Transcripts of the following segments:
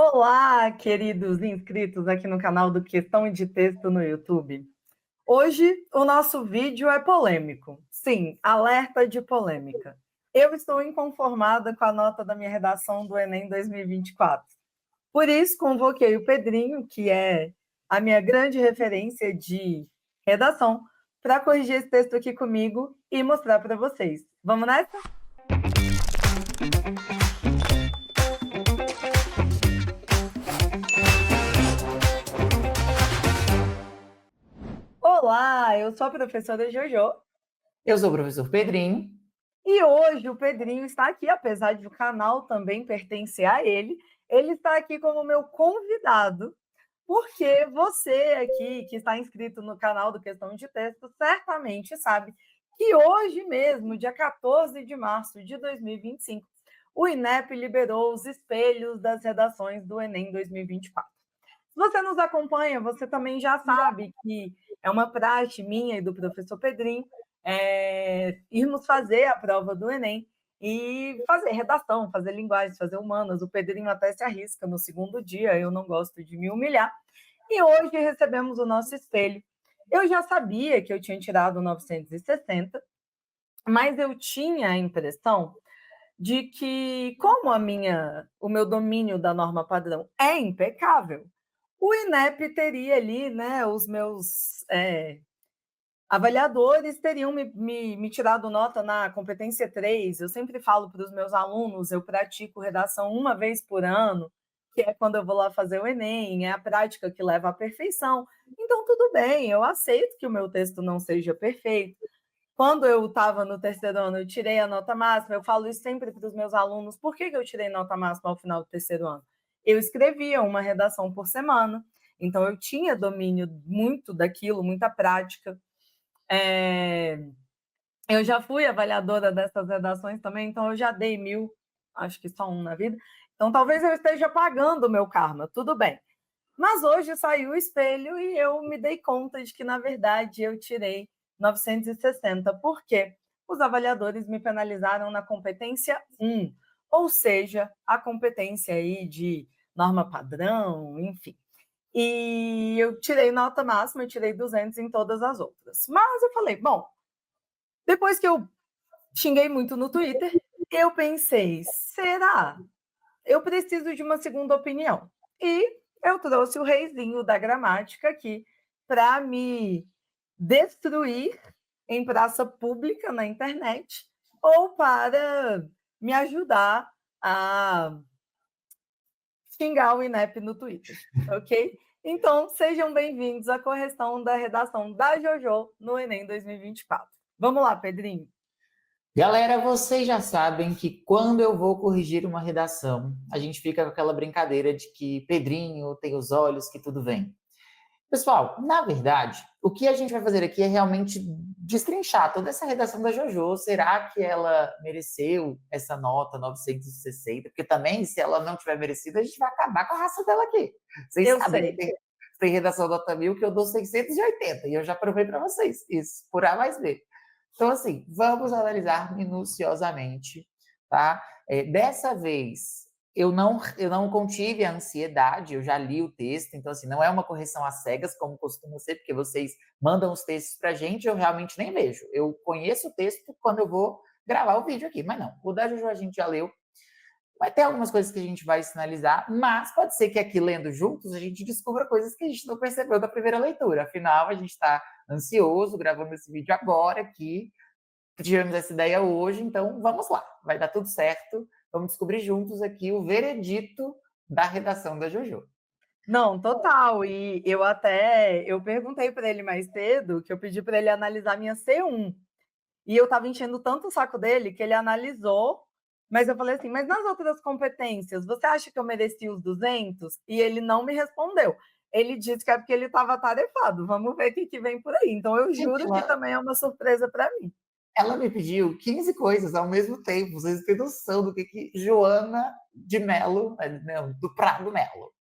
Olá, queridos inscritos aqui no canal do Questão de Texto no YouTube. Hoje o nosso vídeo é polêmico. Sim, alerta de polêmica. Eu estou inconformada com a nota da minha redação do Enem 2024. Por isso, convoquei o Pedrinho, que é a minha grande referência de redação, para corrigir esse texto aqui comigo e mostrar para vocês. Vamos nessa? Olá, eu sou a professora Jojo. Eu sou o professor Pedrinho. E hoje o Pedrinho está aqui, apesar de o canal também pertencer a ele está aqui como meu convidado, porque você aqui que está inscrito no canal do Questão de Texto certamente sabe que hoje mesmo, dia 14 de março de 2025, o INEP liberou os espelhos das redações do Enem 2024. Se você nos acompanha, você também já sabe que é uma praxe minha e do professor Pedrinho irmos fazer a prova do Enem e fazer redação, fazer linguagens, fazer humanas. O Pedrinho até se arrisca no segundo dia, eu não gosto de me humilhar. E hoje recebemos o nosso espelho. Eu já sabia que eu tinha tirado 960, mas eu tinha a impressão de que, como o meu domínio da norma padrão é impecável, o INEP teria ali, né, os meus avaliadores teriam me tirado nota na competência 3. Eu sempre falo para os meus alunos, eu pratico redação uma vez por ano, que é quando eu vou lá fazer o Enem, é a prática que leva à perfeição. Então, tudo bem, eu aceito que o meu texto não seja perfeito. Quando eu estava no terceiro ano, eu tirei a nota máxima, eu falo isso sempre para os meus alunos. Por que eu tirei nota máxima ao final do terceiro ano? Eu escrevia uma redação por semana, então eu tinha domínio muito daquilo, muita prática. Eu já fui avaliadora dessas redações também, então eu já dei 1000, acho que só um na vida. Então talvez eu esteja pagando o meu karma, tudo bem. Mas hoje saiu o espelho e eu me dei conta de que, na verdade, eu tirei 960. Por quê? Os avaliadores me penalizaram na competência 1, ou seja, a competência aí de norma padrão, enfim. E eu tirei nota máxima, eu tirei 200 em todas as outras. Mas eu falei, bom, depois que eu xinguei muito no Twitter, eu pensei, será? Eu preciso de uma segunda opinião. E eu trouxe o reizinho da gramática aqui para me destruir em praça pública na internet ou para me ajudar a xingar o INEP no Twitter, ok? Então, sejam bem-vindos à correção da redação da Jojo no Enem 2024. Vamos lá, Pedrinho. Galera, vocês já sabem que quando eu vou corrigir uma redação, a gente fica com aquela brincadeira de que Pedrinho tem os olhos que tudo vem. Pessoal, na verdade, o que a gente vai fazer aqui é realmente destrinchar toda essa redação da Jojo. Será que ela mereceu essa nota 960? Porque também, se ela não tiver merecido, a gente vai acabar com a raça dela aqui. Vocês Eu sabem que sei. tem redação nota 1000 que eu dou 680 e eu já provei para vocês isso, por A mais B. Então, assim, vamos analisar minuciosamente, tá? Dessa vez, eu não contive a ansiedade, eu já li o texto, então, assim, não é uma correção às cegas, como costuma ser, porque vocês mandam os textos pra gente, eu realmente nem vejo. Eu conheço o texto quando eu vou gravar o vídeo aqui, mas não. O da Juju a gente já leu. Vai ter algumas coisas que a gente vai sinalizar, mas pode ser que aqui, lendo juntos, a gente descubra coisas que a gente não percebeu da primeira leitura. Afinal, a gente está ansioso, gravando esse vídeo agora aqui, tivemos essa ideia hoje, então vamos lá, vai dar tudo certo. Vamos descobrir juntos aqui o veredito da redação da Jojo. Não, total. E eu perguntei para ele mais cedo que eu pedi para ele analisar minha C1. E eu estava enchendo tanto o saco dele que ele analisou, mas eu falei assim: "Mas nas outras competências, você acha que eu mereci os 200?" E ele não me respondeu. Ele disse que é porque ele estava atarefado. Vamos ver o que vem por aí. Então eu Gente, juro que também é uma surpresa para mim. ela me pediu 15 coisas ao mesmo tempo. Vocês têm noção do que Joana de Mello, não, do Prado Mello,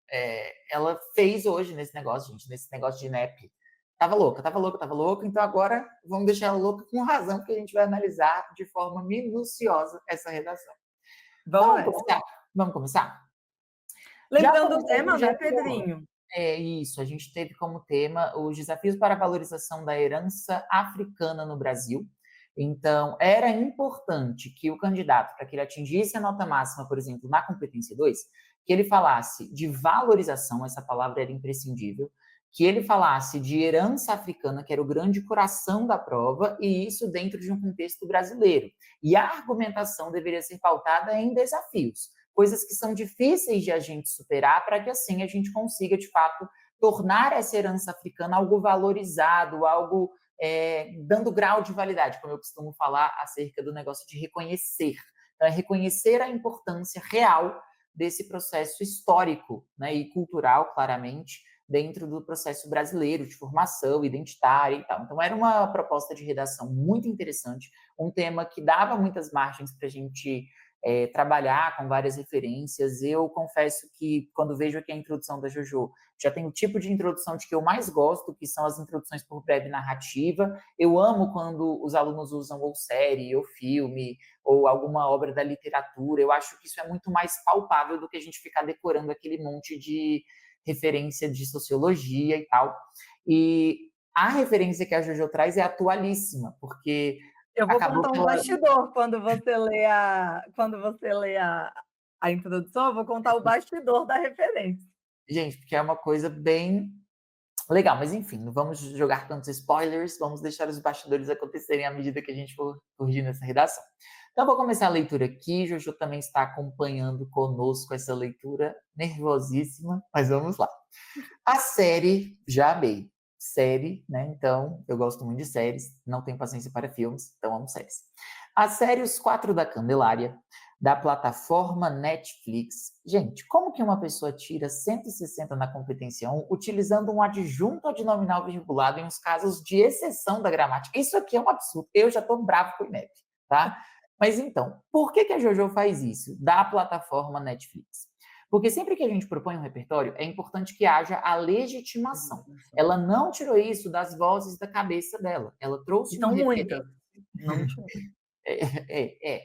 ela fez hoje nesse negócio, gente, nesse negócio de INEP. Tava louca, tava louca, tava louca. Então agora vamos deixar ela louca com razão, porque a gente vai analisar de forma minuciosa essa redação. Então Vamos vamos nessa. começar? Vamos começar? Já Lembrando o começou com tema, né, Jacó. Pedrinho? É isso, a gente teve como tema os desafios para a valorização da herança africana no Brasil. Então, era importante que o candidato, para que ele atingisse a nota máxima, por exemplo, na competência 2, que ele falasse de valorização, essa palavra era imprescindível, que ele falasse de herança africana, que era o grande coração da prova, e isso dentro de um contexto brasileiro. E a argumentação deveria ser pautada em desafios, coisas que são difíceis de a gente superar, para que assim a gente consiga, de fato, tornar essa herança africana algo valorizado, algo dando grau de validade, como eu costumo falar acerca do negócio de reconhecer. Então, é reconhecer a importância real desse processo histórico, né, e cultural, claramente, dentro do processo brasileiro de formação identitária e tal. Então, era uma proposta de redação muito interessante, um tema que dava muitas margens para a gente trabalhar com várias referências. Eu confesso que, quando vejo aqui a introdução da Jojo, já tem o tipo de introdução de que eu mais gosto, que são as introduções por breve narrativa. Eu amo quando os alunos usam ou série, ou filme, ou alguma obra da literatura. Eu acho que isso é muito mais palpável do que a gente ficar decorando aquele monte de referência de sociologia e tal. E a referência que a Jojo traz é atualíssima, porque Eu vou acabou contar que um ela... bastidor quando você lê a introdução, eu vou contar o bastidor da referência. Gente, porque é uma coisa bem legal, mas enfim, não vamos jogar tantos spoilers, vamos deixar os bastidores acontecerem à medida que a gente for corrigindo essa redação. Então, eu vou começar a leitura aqui, Jojo também está acompanhando conosco essa leitura nervosíssima, mas vamos lá. A série, já amei. Série, né? Então, eu gosto muito de séries, não tenho paciência para filmes, então amo séries. A série Os Quatro da Candelária, da plataforma Netflix. Gente, como que uma pessoa tira 160 na competência 1 utilizando um adjunto adnominal virgulado em uns casos de exceção da gramática? Isso aqui é um absurdo. Eu já estou bravo com o INEP, tá? Mas então, por que a Jojo faz isso? Da plataforma Netflix. Porque sempre que a gente propõe um repertório, é importante que haja a legitimação. Ela não tirou isso das vozes da cabeça dela. Ela trouxe uma São referência. muitas. Não tinha. É.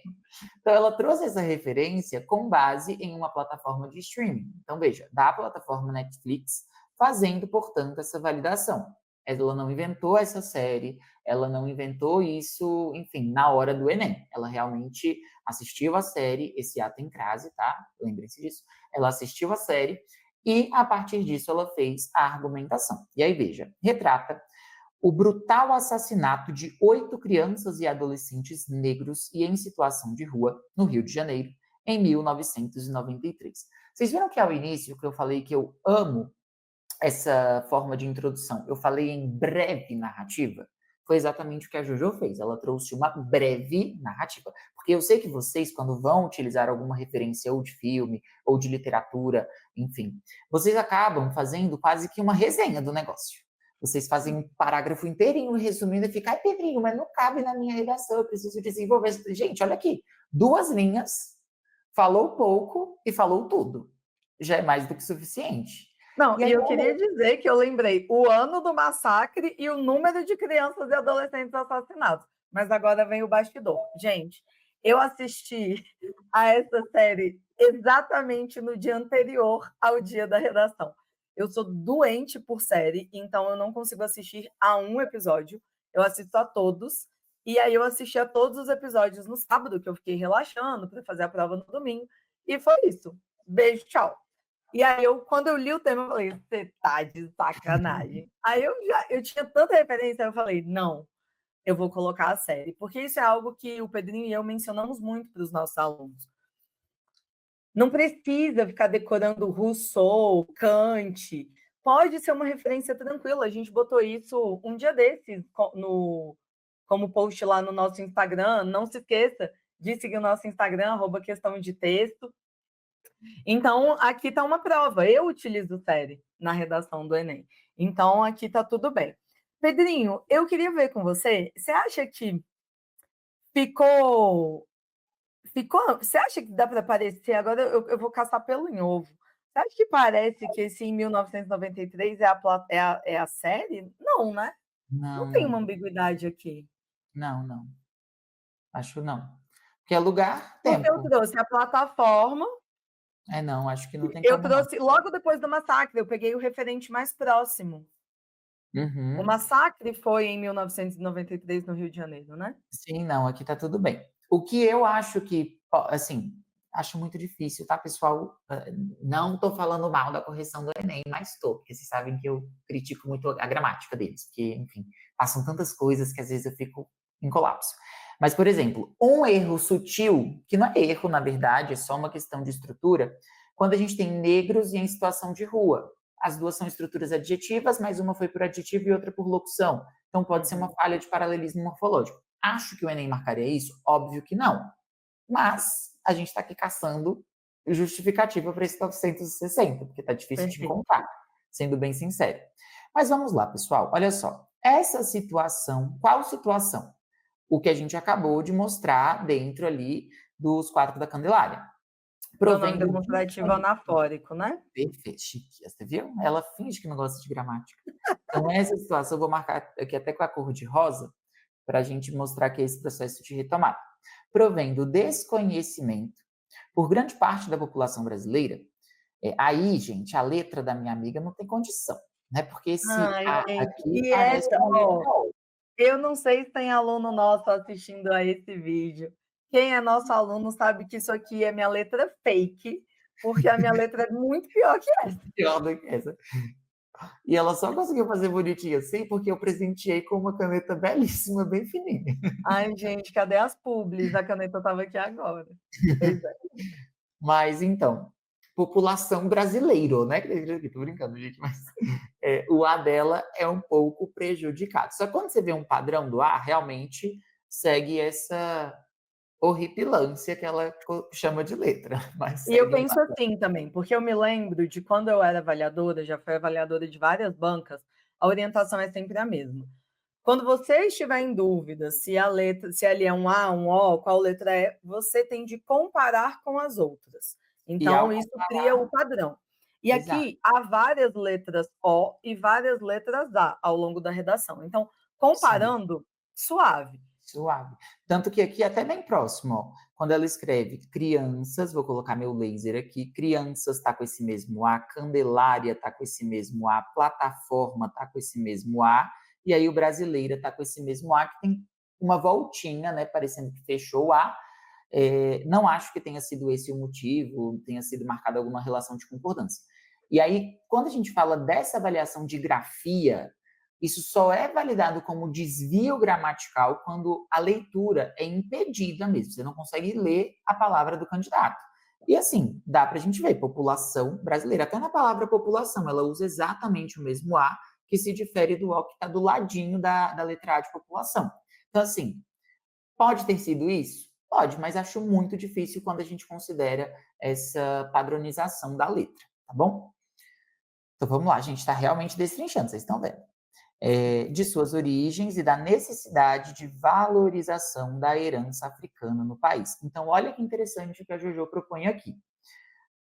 Então, ela trouxe essa referência com base em uma plataforma de streaming. Então, veja, da plataforma Netflix, fazendo, portanto, essa validação. Ela não inventou essa série, ela não inventou isso, enfim, na hora do Enem. Ela realmente assistiu a série, esse ato em crase, tá? Lembrem-se disso. Ela assistiu a série e, a partir disso, ela fez a argumentação. E aí, veja, retrata o brutal assassinato de 8 crianças e adolescentes negros e em situação de rua, no Rio de Janeiro, em 1993. Vocês viram que ao início que eu falei que eu amo essa forma de introdução? Eu falei em breve narrativa. Foi exatamente o que a Jojo fez. Ela trouxe uma breve narrativa. Porque eu sei que vocês, quando vão utilizar alguma referência ou de filme, ou de literatura, enfim, vocês acabam fazendo quase que uma resenha do negócio. Vocês fazem um parágrafo inteirinho resumindo e fica, ai, Pedrinho, mas não cabe na minha redação, eu preciso desenvolver. Gente, olha aqui, 2 linhas, falou pouco e falou tudo. Já é mais do que suficiente. Não, E e aí, eu queria dizer que eu lembrei o ano do massacre e o número de crianças e adolescentes assassinados. Mas agora vem o bastidor. Gente, eu assisti a essa série exatamente no dia anterior ao dia da redação. Eu sou doente por série, então eu não consigo assistir a um episódio. Eu assisto a todos. E aí eu assisti a todos os episódios no sábado, que eu fiquei relaxando para fazer a prova no domingo. E foi isso. Beijo, tchau. E aí, quando eu li o tema, eu falei, você tá de sacanagem. Aí eu tinha tanta referência, eu falei, não, eu vou colocar a série. Porque isso é algo que o Pedrinho e eu mencionamos muito para os nossos alunos. Não precisa ficar decorando Rousseau, Kant. Pode ser uma referência tranquila. A gente botou isso um dia desses como post lá no nosso Instagram. Não se esqueça de seguir o nosso Instagram, @questão de texto. Então, aqui está uma prova. Eu utilizo série na redação do Enem. Então, aqui está tudo bem. Pedrinho, eu queria ver com você. Você acha que ficou. Você acha que dá para parecer? Agora eu vou caçar pelo em ovo. Você acha que parece que esse em 1993 é a série? Não, né? Não não, tem uma não, ambiguidade aqui. não. Acho não. Porque é lugar, Porque eu tempo. trouxe a plataforma Não, acho que não tem Eu como não. trouxe logo depois do massacre, eu peguei o referente mais próximo. O Uhum. massacre foi em 1993 no Rio de Janeiro, né? Sim, não, aqui tá tudo bem. O que eu acho que, assim, acho muito difícil, tá, pessoal? Não tô falando mal da correção do Enem, mas tô, porque vocês sabem que eu critico muito a gramática deles, porque, enfim, passam tantas coisas que às vezes eu fico em colapso. Mas, por exemplo, um erro sutil, que não é erro, na verdade, é só uma questão de estrutura, quando a gente tem negros e em situação de rua. As duas são estruturas adjetivas, mas uma foi por adjetivo e outra por locução. Então, pode ser uma falha de paralelismo morfológico. Acho que o Enem marcaria isso? Óbvio que não. Mas a gente está aqui caçando justificativa para esse 960, porque está difícil de Perfeito. encontrar, sendo bem sincero. Mas vamos lá, pessoal. Olha só. Essa situação, qual situação? O que a gente acabou de mostrar dentro ali dos quatro da Candelária. Pronome Provém do demonstrativo anafórico, né? perfeito, chique. Você viu? Ela finge que não gosta de gramática. Então, essa situação eu vou marcar aqui até com a cor de rosa, para a gente mostrar que é esse processo de retomada. Provém do desconhecimento por grande parte da população brasileira. Aí, gente, a letra da minha amiga não tem condição, né? Porque esse Ai, A gente, aqui e parece uma letra ó, O. eu não sei se tem aluno nosso assistindo a esse vídeo. Quem é nosso aluno sabe que isso aqui é minha letra fake, porque a minha letra é muito pior que essa. Pior do que essa. E ela só conseguiu fazer bonitinho assim porque eu presenteei com uma caneta belíssima, bem fininha. Ai, gente, cadê as publis? A caneta estava aqui agora. Pois é. Mas então, população brasileira, né? Tô brincando, gente, mas o A dela é um pouco prejudicado. Só que quando você vê um padrão do A, realmente segue essa horripilância que ela chama de letra, mas E eu segue um penso padrão. assim também, porque eu me lembro de quando eu era avaliadora, já fui avaliadora de várias bancas, a orientação é sempre a mesma. Quando você estiver em dúvida se a letra, se ali é um A, um O, qual letra é, você tem de comparar com as outras. E ao Então, isso cria o comparar, padrão. E exato, aqui há várias letras O e várias letras A ao longo da redação. Então, sim. comparando, suave. Suave. Tanto que aqui é até bem próximo, ó. Quando ela escreve crianças, vou colocar meu laser aqui, crianças tá com esse mesmo A, Candelária tá com esse mesmo A, plataforma tá com esse mesmo A, e aí o brasileira tá com esse mesmo A, que tem uma voltinha, né, parecendo que fechou o A. Não acho que tenha sido esse o motivo, tenha sido marcada alguma relação de concordância. E aí, quando a gente fala dessa avaliação de grafia, isso só é validado como desvio gramatical quando a leitura é impedida mesmo. Você não consegue ler a palavra do candidato. E assim, dá para a gente ver, população brasileira. Até na palavra população, ela usa exatamente o mesmo A, que se difere do O que está do ladinho da letra A de população. Então, assim, pode ter sido isso? Pode, mas acho muito difícil quando a gente considera essa padronização da letra, tá bom? Então vamos lá, a gente está realmente destrinchando, vocês estão vendo. De suas origens e da necessidade de valorização da herança africana no país. Então, olha que interessante o que a Jojo propõe aqui.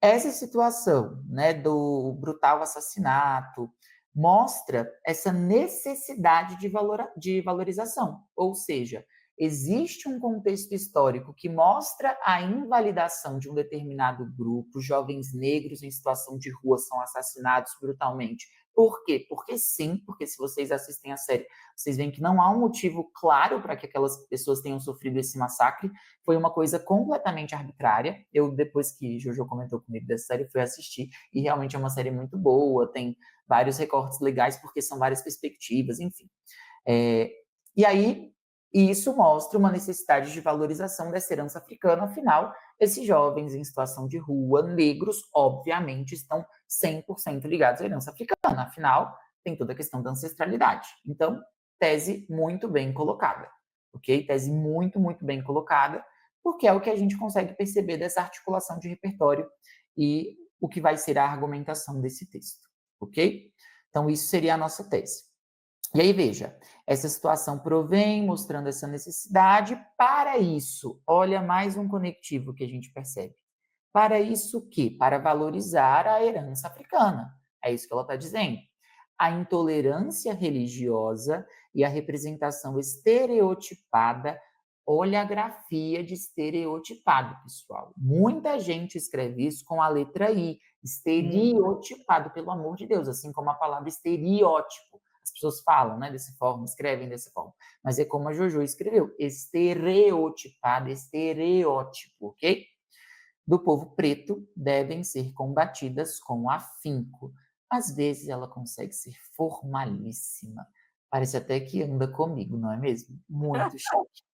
Essa situação, né, do brutal assassinato mostra essa necessidade de valorização, ou seja, existe um contexto histórico que mostra a invalidação de um determinado grupo, jovens negros em situação de rua são assassinados brutalmente. Por quê? Porque sim, porque se vocês assistem a série, vocês veem que não há um motivo claro para que aquelas pessoas tenham sofrido esse massacre, foi uma coisa completamente arbitrária. Eu, depois que Jojo comentou comigo dessa série, fui assistir, e realmente é uma série muito boa, tem vários recortes legais, porque são várias perspectivas, enfim. E aí, isso mostra uma necessidade de valorização dessa herança africana, afinal, esses jovens em situação de rua, negros, obviamente, estão 100% ligados à herança africana, afinal, tem toda a questão da ancestralidade. Então, tese muito bem colocada, ok? Tese muito, muito bem colocada, porque é o que a gente consegue perceber dessa articulação de repertório e o que vai ser a argumentação desse texto, ok? Então, isso seria a nossa tese. E aí, veja, essa situação provém mostrando essa necessidade. Para isso, olha mais um conectivo que a gente percebe. Para isso o quê? Para valorizar a herança africana. É isso que ela está dizendo. A intolerância religiosa e a representação estereotipada, Olha a grafia de estereotipado, pessoal. Muita gente escreve isso com a letra I, estereotipado, pelo amor de Deus, assim como a palavra estereótipo. As pessoas falam, né, dessa forma, escrevem dessa forma. Mas é como a Jojo escreveu, estereotipado, estereótipo, ok? Do povo preto devem ser combatidas com afinco. Às vezes ela consegue ser formalíssima. Parece até que anda comigo, não é mesmo? Muito chique.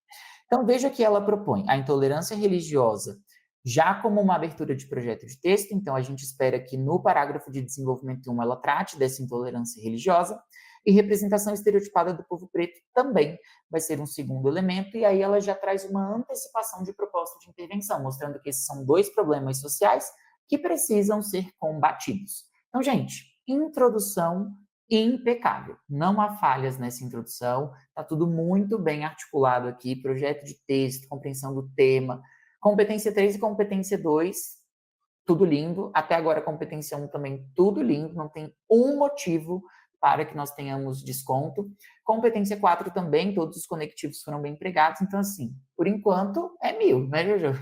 Então, veja que ela propõe a intolerância religiosa já como uma abertura de projeto de texto, então a gente espera que no parágrafo de desenvolvimento 1 ela trate dessa intolerância religiosa, e representação estereotipada do povo preto também vai ser um segundo elemento, e aí ela já traz uma antecipação de proposta de intervenção, mostrando que esses são dois problemas sociais que precisam ser combatidos. Então, gente, introdução impecável. Não há falhas nessa introdução, está tudo muito bem articulado aqui, projeto de texto, compreensão do tema, competência 3 e competência 2, tudo lindo, até agora competência 1 também tudo lindo, não tem um motivo para que nós tenhamos desconto. Competência 4 também, todos os conectivos foram bem empregados, então assim, por enquanto é 1000, né, Jojo?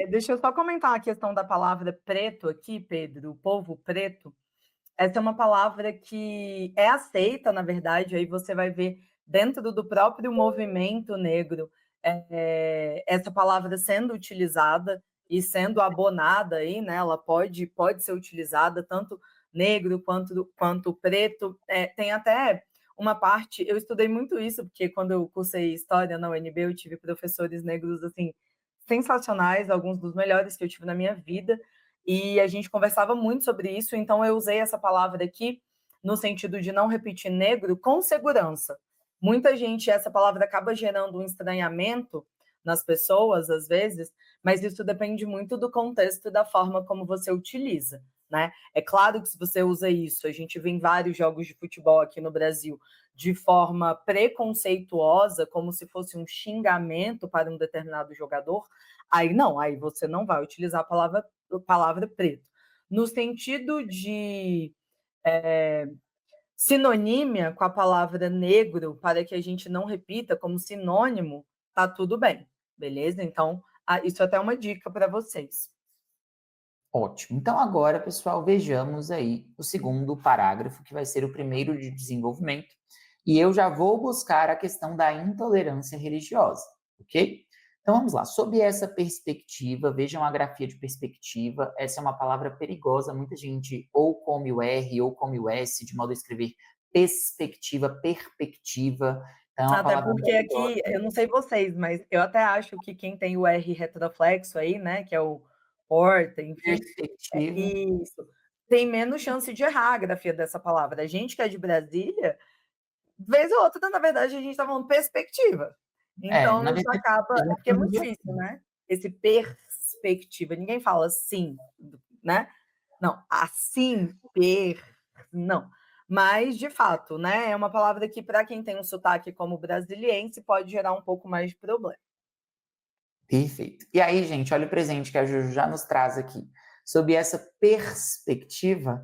Deixa eu só comentar a questão da palavra preto aqui, Pedro, o povo preto. Essa é uma palavra que é aceita, na verdade, aí você vai ver dentro do próprio movimento negro essa palavra sendo utilizada e sendo abonada aí, né? Ela pode ser utilizada tanto negro quanto preto. Tem até uma parte, eu estudei muito isso, porque quando eu cursei História na UNB, eu tive professores negros, assim, sensacionais, alguns dos melhores que eu tive na minha vida, e a gente conversava muito sobre isso, então eu usei essa palavra aqui no sentido de não repetir negro com segurança. Muita gente, essa palavra acaba gerando um estranhamento nas pessoas, às vezes, mas isso depende muito do contexto e da forma como você utiliza, né? É claro que se você usa isso, a gente vê em vários jogos de futebol aqui no Brasil, de forma preconceituosa, como se fosse um xingamento para um determinado jogador, aí não, aí você não vai utilizar a palavra preto. No sentido de sinonímia com a palavra negro, para que a gente não repita como sinônimo, tá tudo bem, beleza? Então, isso é até uma dica para vocês. Ótimo. Então, agora, pessoal, vejamos aí o segundo parágrafo, que vai ser o primeiro de desenvolvimento, e eu já vou buscar a questão da intolerância religiosa, ok? Então, vamos lá. Sob essa perspectiva, vejam a grafia de perspectiva, essa é uma palavra perigosa, muita gente ou come o R ou come o S, de modo a escrever perspectiva, perspectiva, então é uma Até palavra porque perigosa. aqui, eu não sei vocês, mas eu até acho que quem tem o R retroflexo aí, né, que é o porta, enfim, Perspectiva, isso, tem menos chance de errar a grafia dessa palavra. A gente que é de Brasília, vez ou outra, na verdade, a gente está falando perspectiva. Então, na isso verdade, acaba. a É gente porque é não muito devia. difícil, né? Esse perspectiva. Ninguém fala assim, né? Não, assim, não. Mas, de fato, né? É uma palavra que, para quem tem um sotaque como brasiliense, pode gerar um pouco mais de problema. Perfeito. E aí, gente, olha o presente que a Juju já nos traz aqui. Sob essa perspectiva,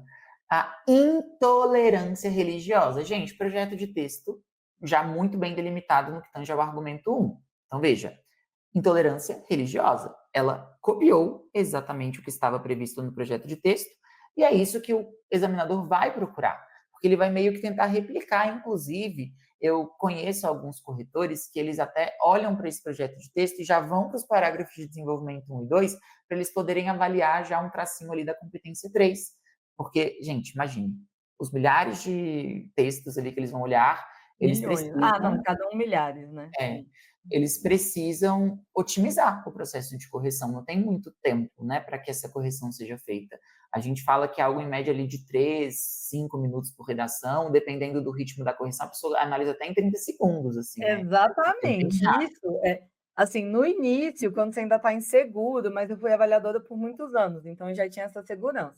a intolerância religiosa. Gente, projeto de texto já muito bem delimitado no que tange ao argumento 1. Então, veja, intolerância religiosa. Ela copiou exatamente o que estava previsto no projeto de texto, e é isso que o examinador vai procurar, porque ele vai meio que tentar replicar, inclusive, eu conheço alguns corretores que eles até olham para esse projeto de texto e já vão para os parágrafos de desenvolvimento 1 e 2 para eles poderem avaliar já um tracinho ali da competência 3. Porque, gente, imagine, os milhares de textos ali que eles vão olhar, eles Milhões. Ah, não, precisam cada um milhares, né? é, eles precisam otimizar o processo de correção, não tem muito tempo, né, para que essa correção seja feita. A gente fala que é algo em média ali de 3, 5 minutos por redação, dependendo do ritmo da correção, a pessoa analisa até em 30 segundos, assim, é bem Exatamente. rápido. Isso é assim, no início, quando você ainda está inseguro, mas eu fui avaliadora por muitos anos, então eu já tinha essa segurança.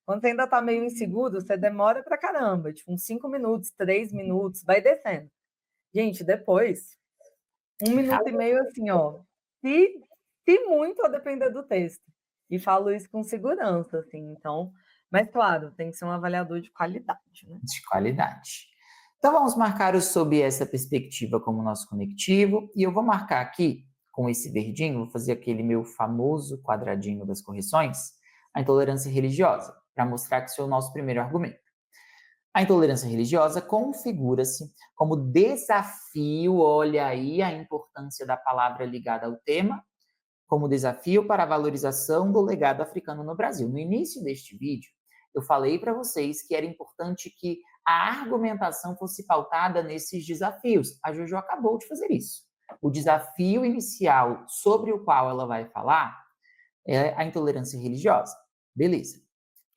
Quando você ainda está meio inseguro, você demora pra caramba, tipo, uns 5 minutos, 3 minutos, vai descendo. Gente, depois, 1 minuto e meio, assim, ó, se muito a depender do texto. E falo isso com segurança, assim, então, mas claro, tem que ser um avaliador de qualidade, né? De qualidade. Então, vamos marcar o sob essa perspectiva como nosso conectivo, e eu vou marcar aqui, com esse verdinho, vou fazer aquele meu famoso quadradinho das correções, a intolerância religiosa, para mostrar que isso é o nosso primeiro argumento. A intolerância religiosa configura-se como desafio, olha aí a importância da palavra ligada ao tema, como desafio para a valorização do legado africano no Brasil. No início deste vídeo, eu falei para vocês que era importante que a argumentação fosse pautada nesses desafios. A Jojo acabou de fazer isso. O desafio inicial sobre o qual ela vai falar é a intolerância religiosa. Beleza.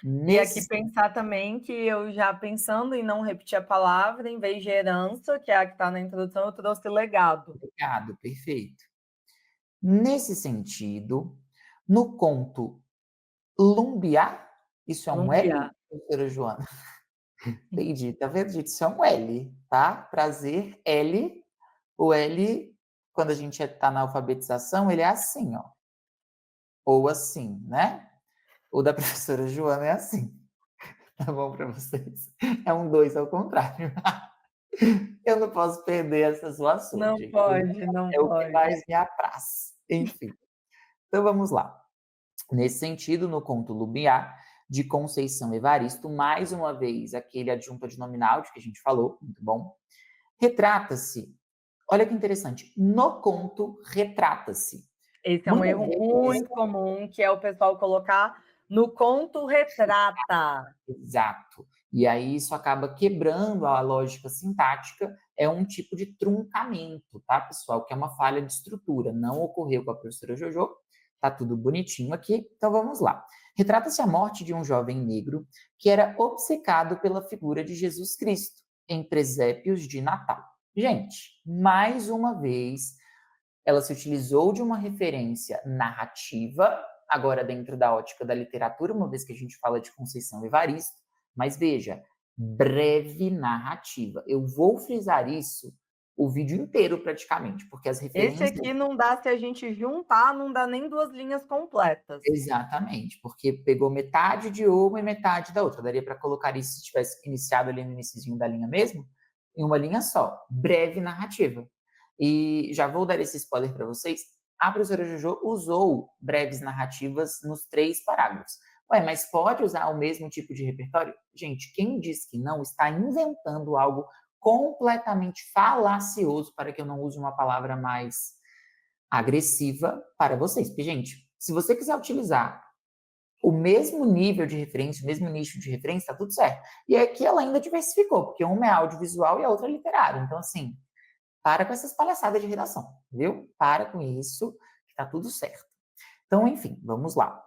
E aqui pensar também que eu já pensando em não repetir a palavra, em vez de herança, que é a que está na introdução, eu trouxe legado. Legado, perfeito. Nesse sentido, no conto Lumbiá, isso é um L, Lumbiá. professora Joana? Entendi, tá vendo, gente? Isso é um L, tá? Prazer, L. O L, quando a gente está na alfabetização, ele é assim, ó. Ou assim, né? O da professora Joana é assim. Tá bom para vocês? É um 2 ao contrário. Eu não posso perder essas zoações, Não gente. pode, não É o que pode. mais me apraz. Enfim. Então vamos lá. Nesse sentido, no conto Lubiá, de Conceição Evaristo, mais uma vez aquele adjunto adnominal de que a gente falou, muito bom, retrata-se, olha que interessante, no conto retrata-se. Esse é um Muitas erro vezes, muito comum, que é o pessoal colocar no conto retrata. exato. E aí isso acaba quebrando a lógica sintática, é um tipo de truncamento, tá, pessoal? Que é uma falha de estrutura. Não ocorreu com a professora Jojo, tá tudo bonitinho aqui, então vamos lá. Retrata-se a morte de um jovem negro que era obcecado pela figura de Jesus Cristo em presépios de Natal. Gente, mais uma vez, ela se utilizou de uma referência narrativa, agora dentro da ótica da literatura, uma vez que a gente fala de Conceição Evaristo, mas veja, breve narrativa. Eu vou frisar isso o vídeo inteiro praticamente, porque as Esse referências... aqui não dá, se a gente juntar, não dá nem 2 linhas completas. Exatamente, porque pegou metade de uma e metade da outra. Daria para colocar isso se tivesse iniciado ali no iniciozinho da linha mesmo, em uma linha só, breve narrativa. E já vou dar esse spoiler para vocês, a professora Jojo usou breves narrativas nos 3 parágrafos. Ué, mas pode usar o mesmo tipo de repertório? Gente, quem diz que não está inventando algo completamente falacioso, para que eu não use uma palavra mais agressiva para vocês. Porque, gente, se você quiser utilizar o mesmo nível de referência, o mesmo nicho de referência, tá tudo certo. E aqui ela ainda diversificou, porque uma é audiovisual e a outra é literário. Então, assim, para com essas palhaçadas de redação, viu? Para com isso, que tá tudo certo. Então, enfim, vamos lá.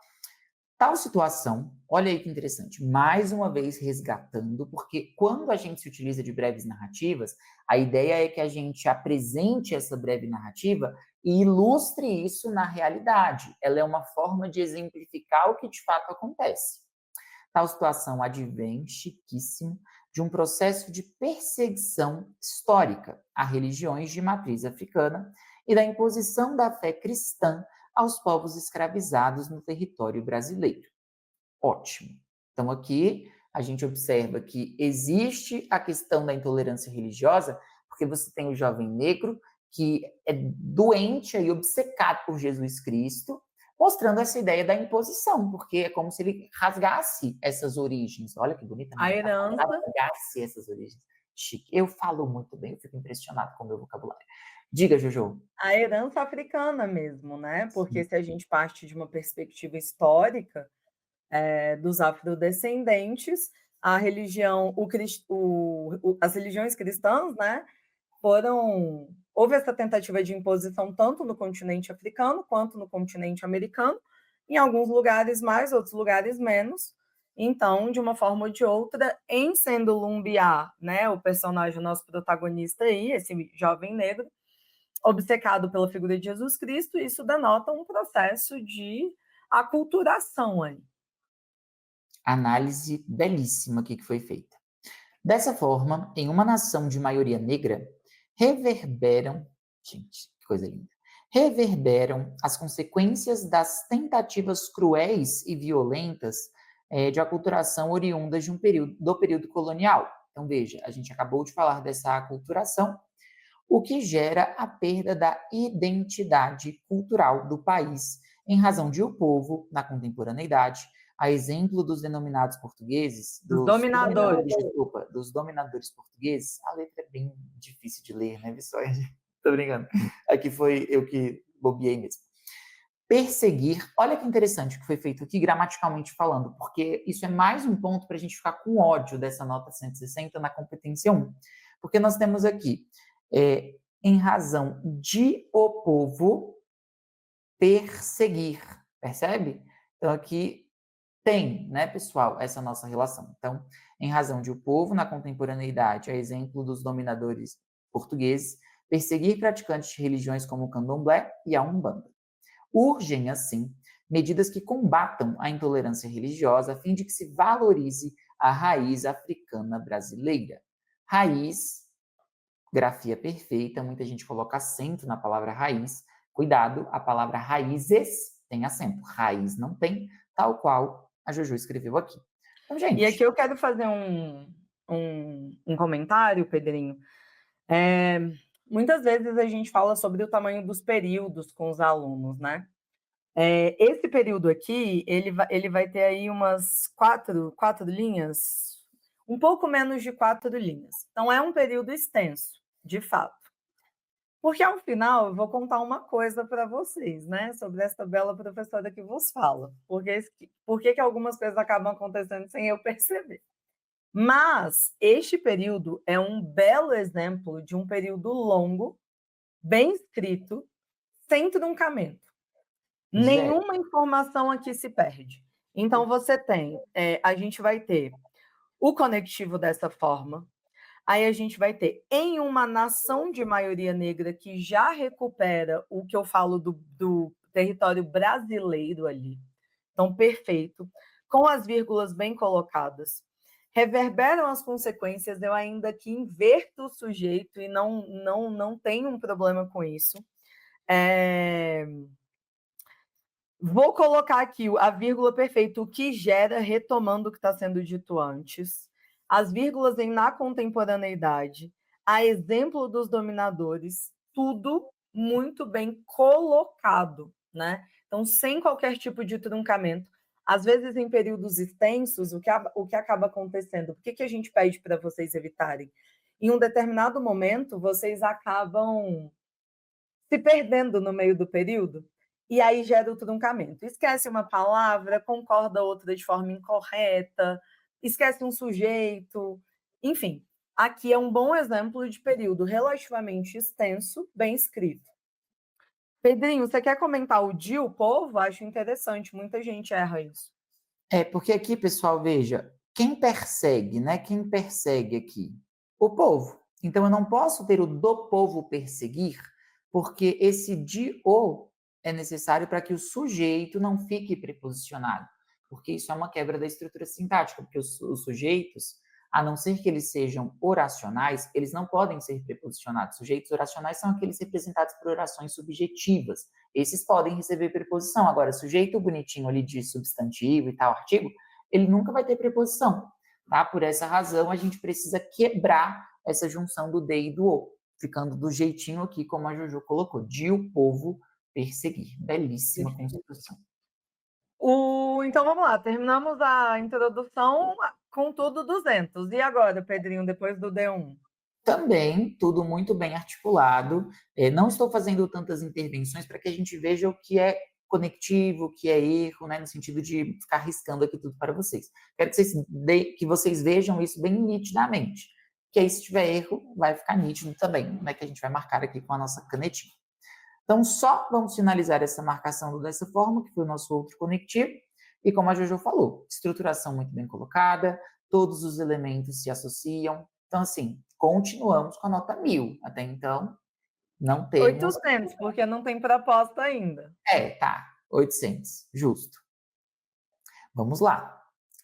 Tal situação, olha aí que interessante, mais uma vez resgatando, porque quando a gente se utiliza de breves narrativas, a ideia é que a gente apresente essa breve narrativa e ilustre isso na realidade. Ela é uma forma de exemplificar o que de fato acontece. Tal situação advém, chiquíssimo, de um processo de perseguição histórica a religiões de matriz africana e da imposição da fé cristã aos povos escravizados no território brasileiro. Ótimo. Então, aqui a gente observa que existe a questão da intolerância religiosa, porque você tem o jovem negro que é doente e obcecado por Jesus Cristo, mostrando essa ideia da imposição, porque é como se ele rasgasse essas origens. Olha que bonita, A né? herança. Rasgasse essas origens. Chique. Eu falo muito bem, eu fico impressionado com o meu vocabulário. Diga, Jojo. A herança africana mesmo, né? Porque se a gente parte de uma perspectiva histórica, dos afrodescendentes, a religião, as religiões cristãs, né, houve essa tentativa de imposição tanto no continente africano quanto no continente americano, em alguns lugares mais, outros lugares menos. Então, de uma forma ou de outra, em sendo Lumbiá, né, o personagem, o nosso protagonista aí, esse jovem negro, obcecado pela figura de Jesus Cristo, isso denota um processo de aculturação aí. Análise belíssima aqui que foi feita. Dessa forma, em uma nação de maioria negra, reverberam, gente, que coisa linda, reverberam as consequências das tentativas cruéis e violentas de aculturação oriundas do período colonial. Então, veja, a gente acabou de falar dessa aculturação, o que gera a perda da identidade cultural do país, em razão de o povo, na contemporaneidade, a exemplo dos denominados portugueses, Dos dominadores. desculpa, dos dominadores portugueses, a letra é bem difícil de ler, né, Viçoia? Tô brincando. Aqui foi eu que bobeei mesmo. Perseguir, olha que interessante o que foi feito aqui gramaticalmente falando, porque isso é mais um ponto para a gente ficar com ódio dessa nota 160 na competência 1. Porque nós temos aqui, em razão de o povo perseguir, percebe? Então aqui tem, né, pessoal, essa nossa relação. Então, em razão de o povo na contemporaneidade, a exemplo dos dominadores portugueses, perseguir praticantes de religiões como o candomblé e a umbanda. Urgem, assim, medidas que combatam a intolerância religiosa a fim de que se valorize a raiz africana brasileira. Raiz, grafia perfeita, muita gente coloca acento na palavra raiz. Cuidado, a palavra raízes tem acento, raiz não tem, tal qual a Jojo escreveu aqui. Então, gente... E aqui eu quero fazer um comentário, Pedrinho. Muitas vezes a gente fala sobre o tamanho dos períodos com os alunos, né? Esse período aqui, ele vai ter aí umas quatro linhas, um pouco menos de 4 linhas. Então, é um período extenso, de fato. Porque, ao final, eu vou contar uma coisa para vocês, né? Sobre essa bela professora que vos fala. Por que algumas coisas acabam acontecendo sem eu perceber. Mas este período é um belo exemplo de um período longo, bem escrito, sem truncamento. Nenhuma informação aqui se perde. Então, você tem, a gente vai ter o conectivo dessa forma, aí a gente vai ter em uma nação de maioria negra que já recupera o que eu falo do território brasileiro ali. Então, perfeito. Com as vírgulas bem colocadas. Reverberam as consequências, eu ainda que inverto o sujeito e não tenho um problema com isso. Vou colocar aqui a vírgula perfeita, o que gera, retomando o que está sendo dito antes, as vírgulas em na contemporaneidade, a exemplo dos dominadores, tudo muito bem colocado, né? Então, sem qualquer tipo de truncamento. Às vezes, em períodos extensos, o que acaba acontecendo? Por que a gente pede para vocês evitarem? Em um determinado momento, vocês acabam se perdendo no meio do período, e aí gera o truncamento. Esquece uma palavra, concorda outra de forma incorreta, esquece um sujeito, enfim. Aqui é um bom exemplo de período relativamente extenso, bem escrito. Pedrinho, você quer comentar o de o povo? Acho interessante, muita gente erra isso. Porque aqui, pessoal, veja, quem persegue, né? Quem persegue aqui? O povo. Então, eu não posso ter o do povo perseguir, porque esse de o é necessário para que o sujeito não fique preposicionado, porque isso é uma quebra da estrutura sintática, porque os sujeitos, a não ser que eles sejam oracionais, eles não podem ser preposicionados. Sujeitos oracionais são aqueles representados por orações subjetivas. Esses podem receber preposição. Agora, sujeito bonitinho ali de substantivo e tal, artigo, ele nunca vai ter preposição, tá? Por essa razão, a gente precisa quebrar essa junção do de e do o, ficando do jeitinho aqui, como a Jojo colocou, de o povo perseguir. Belíssima construção. Então, vamos lá. Terminamos a introdução com tudo 200. E agora, Pedrinho, depois do D1? Também, tudo muito bem articulado. Não estou fazendo tantas intervenções para que a gente veja o que é conectivo, o que é erro, né, no sentido de ficar riscando aqui tudo para vocês. Quero que vocês vejam isso bem nitidamente. Que aí, se tiver erro, vai ficar nítido também, né, que a gente vai marcar aqui com a nossa canetinha. Então, só vamos finalizar essa marcação dessa forma, que foi o nosso outro conectivo. E como a Jojo falou, estruturação muito bem colocada, todos os elementos se associam. Então, assim, continuamos com a nota 1000. Até então, não temos... 800, porque não tem proposta ainda. Tá, 800, justo. Vamos lá.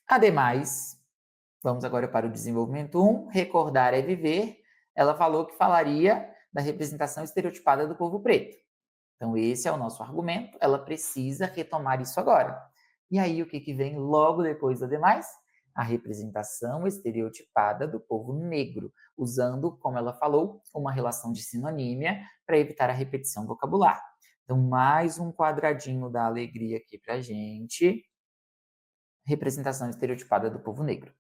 Ademais, vamos agora para o desenvolvimento 1, recordar é viver. Ela falou que falaria da representação estereotipada do povo preto. Então, esse é o nosso argumento, ela precisa retomar isso agora. E aí, o que vem logo depois do ademais? a representação estereotipada do povo negro, usando, como ela falou, uma relação de sinonímia para evitar a repetição vocabular. Então, mais um quadradinho da alegria aqui para gente. Representação estereotipada do povo negro.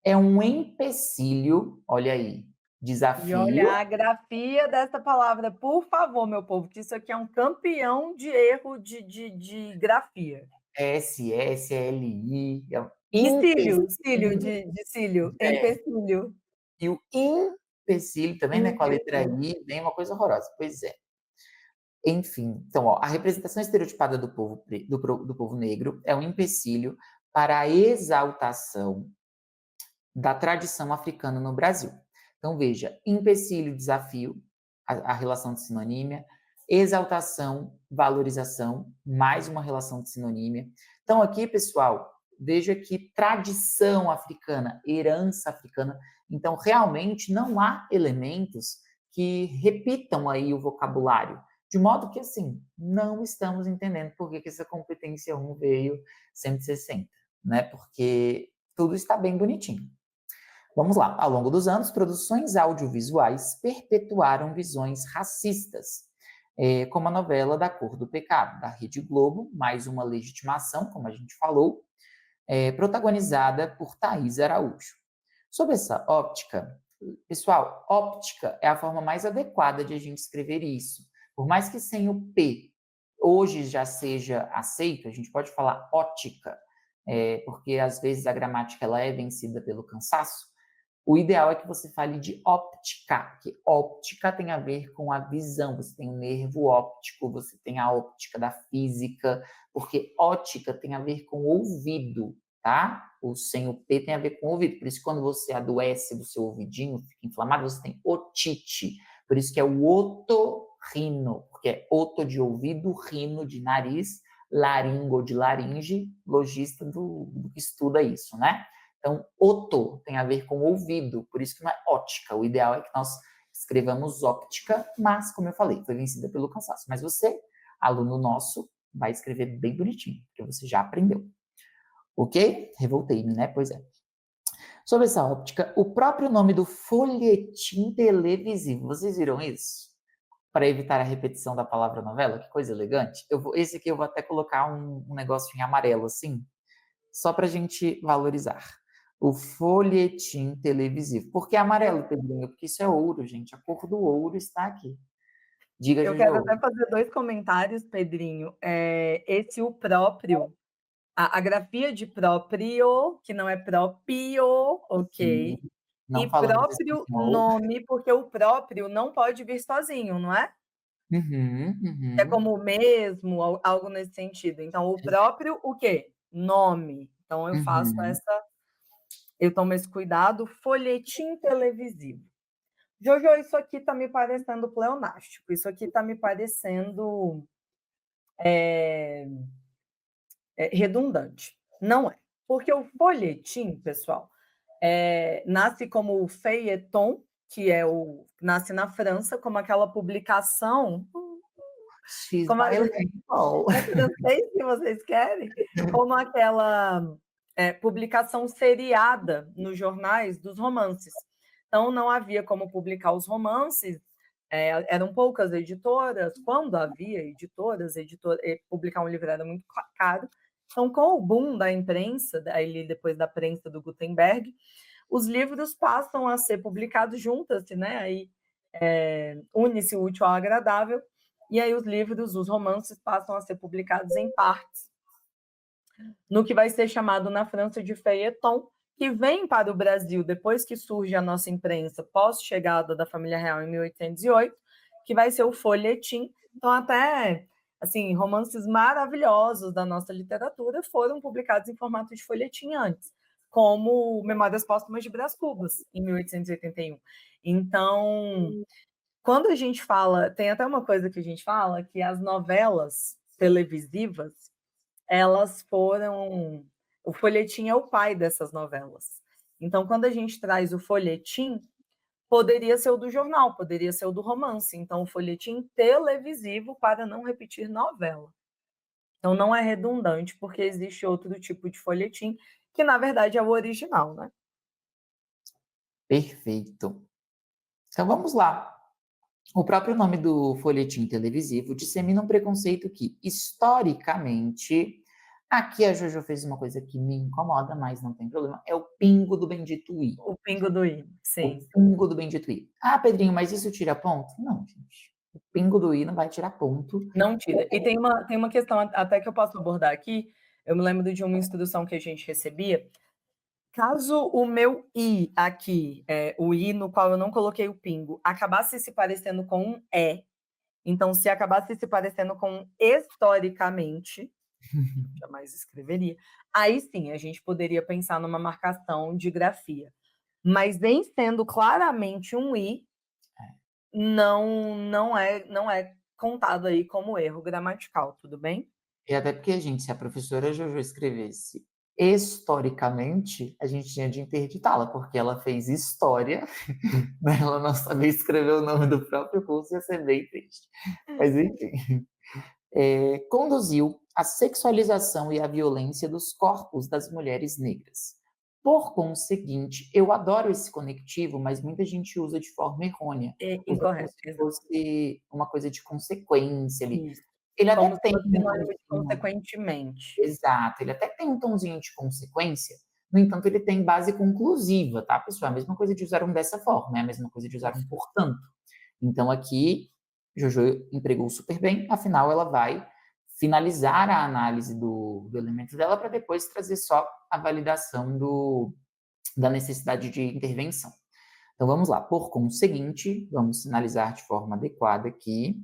É um empecilho, olha aí, E olha desafio. a grafia dessa palavra, por favor, meu povo, que isso aqui é um campeão de erro de grafia. SSLI, é um De cílio, cílio, empecilho. de cílio, É, empecilho. e o empecilho também, né, com a letra Empecilho. I, vem uma coisa horrorosa. Pois é. Enfim, então, ó, a representação estereotipada do povo negro é um empecilho para a exaltação da tradição africana no Brasil. Então, veja, empecilho, desafio, a relação de sinonímia, exaltação, valorização, mais uma relação de sinonímia. Então, aqui, pessoal, veja que tradição africana, herança africana. Então, realmente, não há elementos que repitam aí o vocabulário. De modo que, assim, não estamos entendendo por que essa competência 1 veio 160, né? Porque tudo está bem bonitinho. Vamos lá. Ao longo dos anos, produções audiovisuais perpetuaram visões racistas, como a novela Da Cor do Pecado, da Rede Globo, mais uma legitimação, como a gente falou, protagonizada por Thaís Araújo. Sob essa óptica, pessoal, óptica é a forma mais adequada de a gente escrever isso. Por mais que sem o P hoje já seja aceito, a gente pode falar ótica, porque às vezes a gramática ela é vencida pelo cansaço. O ideal é que você fale de óptica, que óptica tem a ver com a visão. Você tem o nervo óptico, você tem a óptica da física, porque ótica tem a ver com o ouvido, tá? O sem o P tem a ver com o ouvido. Por isso, quando você adoece do seu ouvidinho, fica inflamado, você tem otite. Por isso que é o otorrino, porque é oto de ouvido, rino de nariz, laringo de laringe, logista do que estuda isso, né? Então, oto tem a ver com ouvido, por isso que não é ótica. O ideal é que nós escrevamos óptica, mas, como eu falei, foi vencida pelo cansaço. Mas você, aluno nosso, vai escrever bem bonitinho, porque você já aprendeu. Ok? Revoltei-me, né? Pois é. Sobre essa óptica, o próprio nome do folhetim televisivo, vocês viram isso? Para evitar a repetição da palavra novela, que coisa elegante. Esse aqui eu vou até colocar um negócio em amarelo, assim, só para a gente valorizar. O folhetim televisivo. Por que amarelo, Pedrinho? Porque isso é ouro, gente. A cor do ouro está aqui. Diga, Eu quero Jojo. até fazer 2 comentários, Pedrinho. Esse o próprio, a grafia de próprio, que não é próprio, Sim, ok. não E falamos próprio espanhol. nome, porque o próprio não pode vir sozinho, não é? Uhum, É uhum. como o mesmo, algo nesse sentido. Então, o próprio, o quê? Nome. Então, Uhum. eu tomo esse cuidado. Folhetim televisivo. Jojo, isso aqui está me parecendo pleonástico. Isso aqui está me parecendo redundante. Não é. Porque o folhetim, pessoal, nasce como o feuilleton, que nasce na França, como aquela publicação, She's como bilingual. é francês que vocês querem, como aquela publicação seriada nos jornais dos romances. Então, não havia como publicar os romances, eram poucas editoras, quando havia editoras, publicar um livro era muito caro. Então, com o boom da imprensa, aí depois da prensa do Gutenberg, os livros passam a ser publicados juntas, né? Aí une-se o útil ao agradável, e aí os livros, os romances, passam a ser publicados em partes, no que vai ser chamado na França de feuilleton, que vem para o Brasil depois que surge a nossa imprensa pós-chegada da família real em 1808, que vai ser o folhetim. Então, até assim, romances maravilhosos da nossa literatura foram publicados em formato de folhetim antes, como Memórias Póstumas de Brás Cubas, em 1881. Então, quando a gente fala, tem até uma coisa que a gente fala, que as novelas televisivas, elas foram. O folhetim é o pai dessas novelas. Então, quando a gente traz o folhetim, poderia ser o do jornal, poderia ser o do romance. Então, o folhetim televisivo para não repetir novela. Então, não é redundante, porque existe outro tipo de folhetim, que na verdade é o original, né? Perfeito. Então vamos lá. O próprio nome do folhetim televisivo dissemina um preconceito que, historicamente, aqui a Jojo fez uma coisa que me incomoda, mas não tem problema, é o pingo do bendito i. O pingo do i, O sim. pingo do bendito i. Ah, Pedrinho, mas isso tira ponto? Não, gente. O pingo do i não vai tirar ponto. Não tira. E tem uma questão até que eu posso abordar aqui, eu me lembro de uma instrução que a gente recebia. Caso o meu i aqui, o i no qual eu não coloquei o pingo, acabasse se parecendo com um é, então se acabasse se parecendo com um historicamente, jamais escreveria, aí sim a gente poderia pensar numa marcação de grafia. Mas em sendo claramente um i, não é contado aí como erro gramatical, tudo bem? E até porque, gente, se a professora Jojo escrevesse historicamente, a gente tinha de interditá-la, porque ela fez história, né? Ela não sabia escrever o nome do próprio curso, ia ser bem triste. Mas, enfim. Conduziu à sexualização e à violência dos corpos das mulheres negras. Por conseguinte, eu adoro esse conectivo, mas muita gente usa de forma errônea. É Usa como incorreto, se exato. fosse uma coisa de consequência ali. Isso. Ele até Como se tem fosse um sinônimo de tonzinho, consequentemente. exato, ele até tem um tonzinho de consequência, no entanto, ele tem base conclusiva, tá, pessoal? É a mesma coisa de usar um dessa forma, é a mesma coisa de usar um Isso. portanto. Então, aqui, Jojo empregou super bem, afinal, ela vai finalizar a análise do elemento dela para depois trazer só a validação da necessidade de intervenção. Então, vamos lá. Por conseguinte, vamos sinalizar de forma adequada aqui.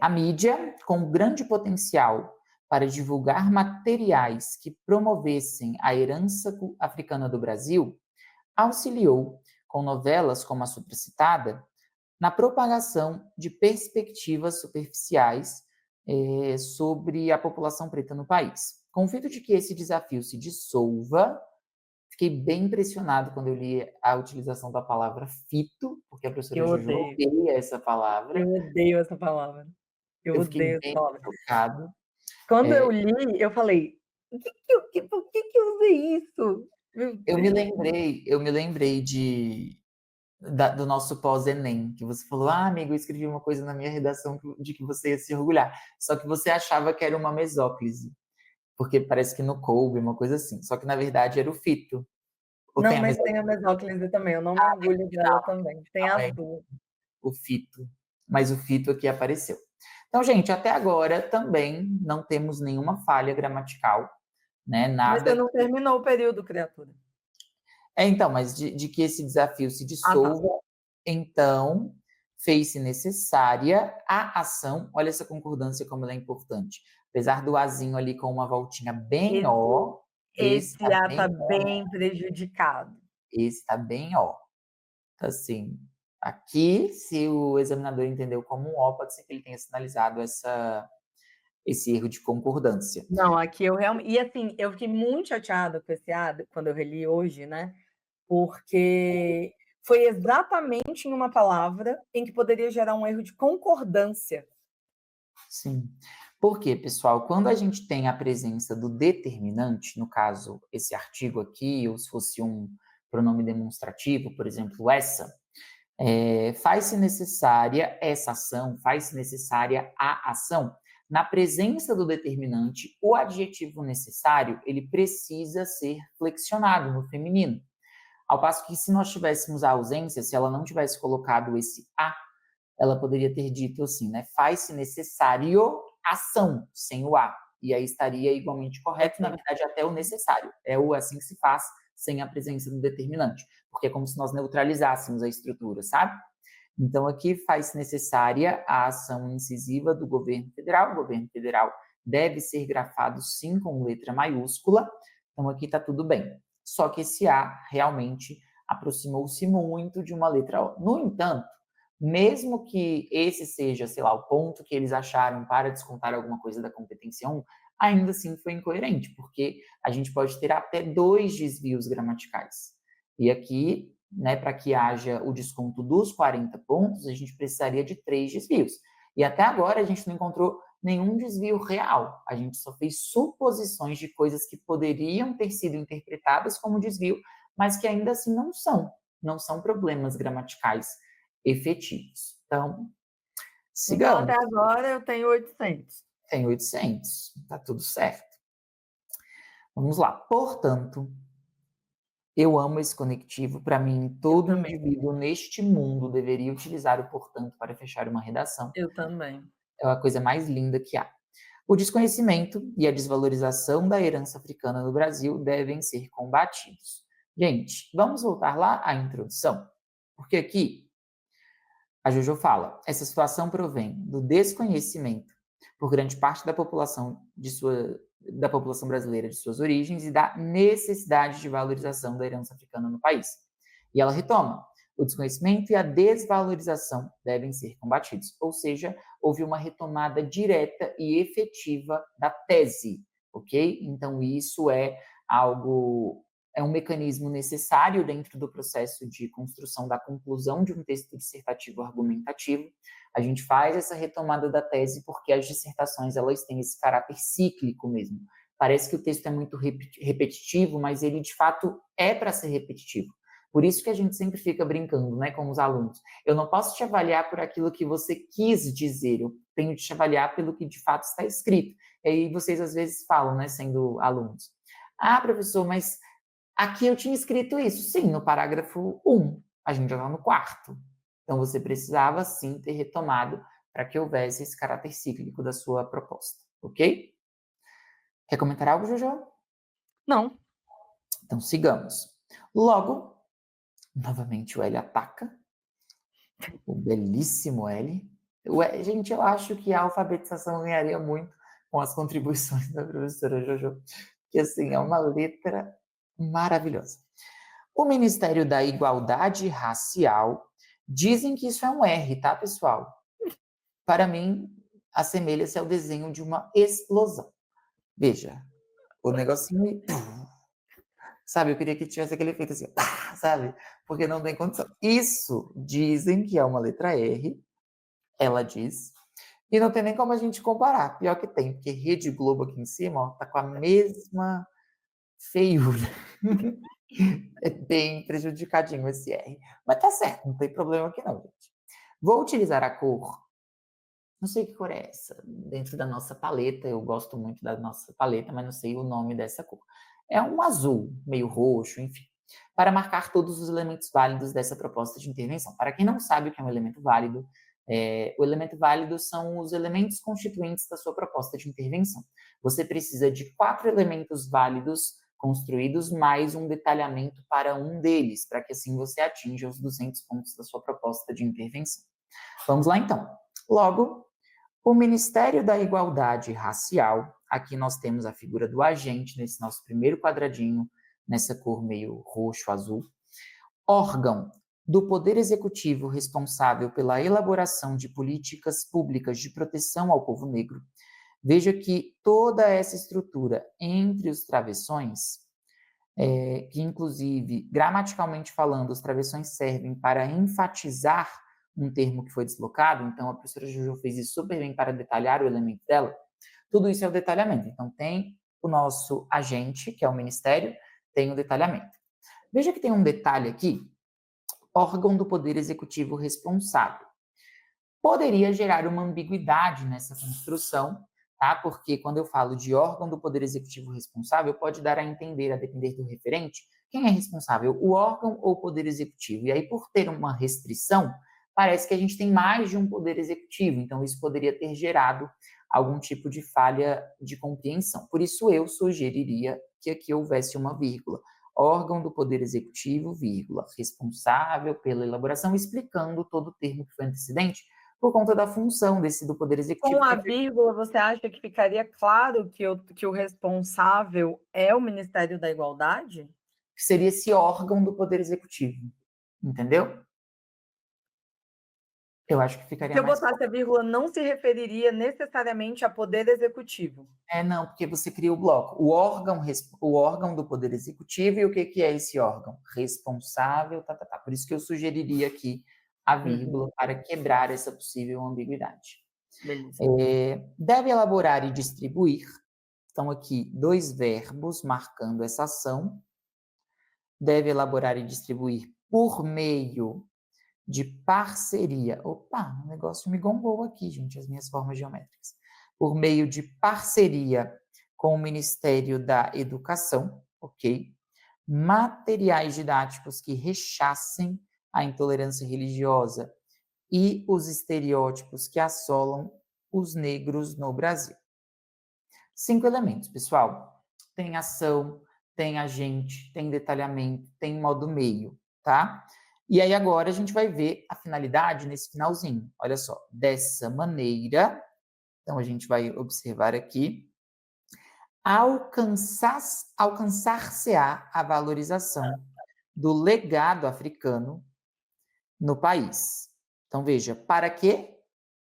A mídia, com grande potencial para divulgar materiais que promovessem a herança africana do Brasil, auxiliou, com novelas como a supracitada, na propagação de perspectivas superficiais sobre a população preta no país. Convido de que esse desafio se dissolva. Fiquei bem impressionado quando eu li a utilização da palavra fito, porque a professora Eu Juju odeio. odeia essa palavra. Eu odeio essa palavra. Eu Eu fiquei odeio essa bem palavra. chocado. Quando É, eu li, eu falei: Por que eu usei isso? Meu eu me Deus". lembrei, eu me lembrei do nosso pós-Enem, que você falou, amigo, eu escrevi uma coisa na minha redação de que você ia se orgulhar. Só que você achava que era uma mesóclise, porque parece que não coube, uma coisa assim. Só que na verdade era o fito. Ou Não, tem a mas tem a mesóclise? mesóclise também, eu não me orgulho dela também, tem Não, as é 2. o fito. Mas o fito aqui apareceu. Então, gente, até agora também não temos nenhuma falha gramatical, né? Mas você Nada. não terminou o período, criatura. Então, mas de que esse desafio se Ah, tá. dissolva, então fez-se necessária a ação. Olha essa concordância como ela é importante. Apesar do azinho ali com uma voltinha bem Esse ó, esse esse tá A tá bem ó, bem prejudicado. esse tá bem ó. Então, assim, aqui, se o examinador entendeu como um ó, pode ser que ele tenha sinalizado esse erro de concordância. Não, aqui eu realmente e assim, eu fiquei muito chateada com esse A quando eu reli hoje, né, porque foi exatamente em uma palavra em que poderia gerar um erro de concordância. Sim. Por quê, pessoal? Quando a gente tem a presença do determinante, no caso, esse artigo aqui, ou se fosse um pronome demonstrativo, por exemplo, essa, faz-se necessária essa ação, faz-se necessária a ação. Na presença do determinante, o adjetivo necessário, ele precisa ser flexionado no feminino. Ao passo que, se nós tivéssemos a ausência, se ela não tivesse colocado esse a, ela poderia ter dito assim, né? Faz-se necessário ação, sem o a. E aí estaria igualmente correto, na Perfeito. verdade, até o necessário. É o assim que se faz, sem a presença do determinante. Porque é como se nós neutralizássemos a estrutura, sabe? Então, aqui faz necessária a ação incisiva do governo federal. O governo federal deve ser grafado, sim, com letra maiúscula. Então, aqui está tudo bem. Só que esse A realmente aproximou-se muito de uma letra O. No entanto, mesmo que esse seja, sei lá, o ponto que eles acharam para descontar alguma coisa da competência 1, ainda assim foi incoerente, porque a gente pode ter até 2 desvios gramaticais. E aqui, né, para que haja o desconto dos 40 pontos, a gente precisaria de 3 desvios. E até agora a gente não encontrou nenhum desvio real. A gente só fez suposições de coisas que poderiam ter sido interpretadas como desvio, mas que ainda assim não são problemas gramaticais efetivos. Então, Então, até sigamos. agora eu tenho 800. Tem 800, tá tudo certo. Vamos lá. Portanto, eu amo esse conectivo. Para mim, Eu todo também, indivíduo neste mundo deveria utilizar o portanto para fechar uma redação. eu também. É a coisa mais linda que há. O desconhecimento e a desvalorização da herança africana no Brasil devem ser combatidos. Gente, vamos voltar lá à introdução, porque aqui a Jojo fala: essa situação provém do desconhecimento por grande parte da população brasileira de suas origens e da necessidade de valorização da herança africana no país. E ela retoma: o desconhecimento e a desvalorização devem ser combatidos. Ou seja, houve uma retomada direta e efetiva da tese, ok? Então, isso é um mecanismo necessário dentro do processo de construção da conclusão de um texto dissertativo argumentativo. A gente faz essa retomada da tese porque as dissertações elas têm esse caráter cíclico mesmo. Parece que o texto é muito repetitivo, mas ele de fato é para ser repetitivo. Por isso que a gente sempre fica brincando, né, com os alunos. Eu não posso te avaliar por aquilo que você quis dizer, eu tenho que te avaliar pelo que de fato está escrito. E aí vocês às vezes falam, né, sendo alunos: ah, professor, mas aqui eu tinha escrito isso. Sim, no parágrafo 1. A gente já está no quarto. Então, você precisava, sim, ter retomado para que houvesse esse caráter cíclico da sua proposta, ok? Quer comentar algo, Jojo? Não, Então, sigamos. Logo, novamente o L ataca. O belíssimo L. Gente, eu acho que a alfabetização ganharia muito com as contribuições da professora Jojo, que, assim, é uma letra maravilhosa. O Ministério da Igualdade Racial dizem que isso é um R, tá, pessoal? Para mim, assemelha-se ao desenho de uma explosão. Veja, o negocinho, sabe? Eu queria que tivesse aquele efeito assim, sabe? Porque não tem condição. Isso dizem que é uma letra R, ela diz, e não tem nem como a gente comparar. Pior que tem, porque Rede Globo aqui em cima, ó, tá com a mesma feiura. É bem prejudicadinho esse R. Mas tá certo, não tem problema aqui não, gente. Vou utilizar a cor, não sei que cor é essa, dentro da nossa paleta, eu gosto muito da nossa paleta, mas não sei o nome dessa cor. É um azul, meio roxo, enfim, para marcar todos os elementos válidos dessa proposta de intervenção. Para quem não sabe o que é um elemento válido, o elemento válido são os elementos constituintes da sua proposta de intervenção. Você precisa de 4 elementos válidos construídos mais um detalhamento para um deles, para que assim você atinja os 200 pontos da sua proposta de intervenção. Vamos lá então. Logo, o Ministério da Igualdade Racial, aqui nós temos a figura do agente nesse nosso primeiro quadradinho, nessa cor meio roxo-azul, órgão do Poder Executivo responsável pela elaboração de políticas públicas de proteção ao povo negro. Veja que toda essa estrutura entre os travessões, que inclusive, gramaticalmente falando, os travessões servem para enfatizar um termo que foi deslocado, então a professora Juju fez isso super bem para detalhar o elemento dela. Tudo isso é o detalhamento. Então, tem o nosso agente, que é o Ministério, tem o detalhamento. Veja que tem um detalhe aqui, órgão do Poder Executivo responsável. Poderia gerar uma ambiguidade nessa construção, tá? Porque quando eu falo de órgão do Poder Executivo responsável, pode dar a entender, a depender do referente, quem é responsável, o órgão ou o Poder Executivo. E aí, por ter uma restrição, parece que a gente tem mais de um Poder Executivo, então isso poderia ter gerado algum tipo de falha de compreensão. Por isso, eu sugeriria que aqui houvesse uma vírgula. Órgão do Poder Executivo, vírgula, responsável pela elaboração, explicando todo o termo que foi antecedente, por conta da função desse do Poder Executivo. com a vírgula, você acha que ficaria claro que o responsável é o Ministério da Igualdade? Que seria esse órgão do Poder Executivo, entendeu? Eu acho que ficaria Se eu mais botasse claro. a vírgula, não se referiria necessariamente a Poder Executivo. Não, porque você cria o bloco. O órgão do Poder Executivo, e o que é esse órgão? Responsável, tá, tá, tá. Por isso que eu sugeriria aqui a vírgula para quebrar essa possível ambiguidade. Beleza. Deve elaborar e distribuir. Estão aqui 2 verbos marcando essa ação. Deve elaborar e distribuir por meio de parceria. Opa, o negócio me gongou aqui, gente, as minhas formas geométricas. Por meio de parceria com o Ministério da Educação, ok? Materiais didáticos que rechassem a intolerância religiosa e os estereótipos que assolam os negros no Brasil. 5 elementos, pessoal. Tem ação, tem agente, tem detalhamento, tem modo meio, tá? E aí agora a gente vai ver a finalidade nesse finalzinho. Olha só, dessa maneira, então a gente vai observar aqui, alcançar-se-á a valorização do legado africano no país. Então veja, para quê?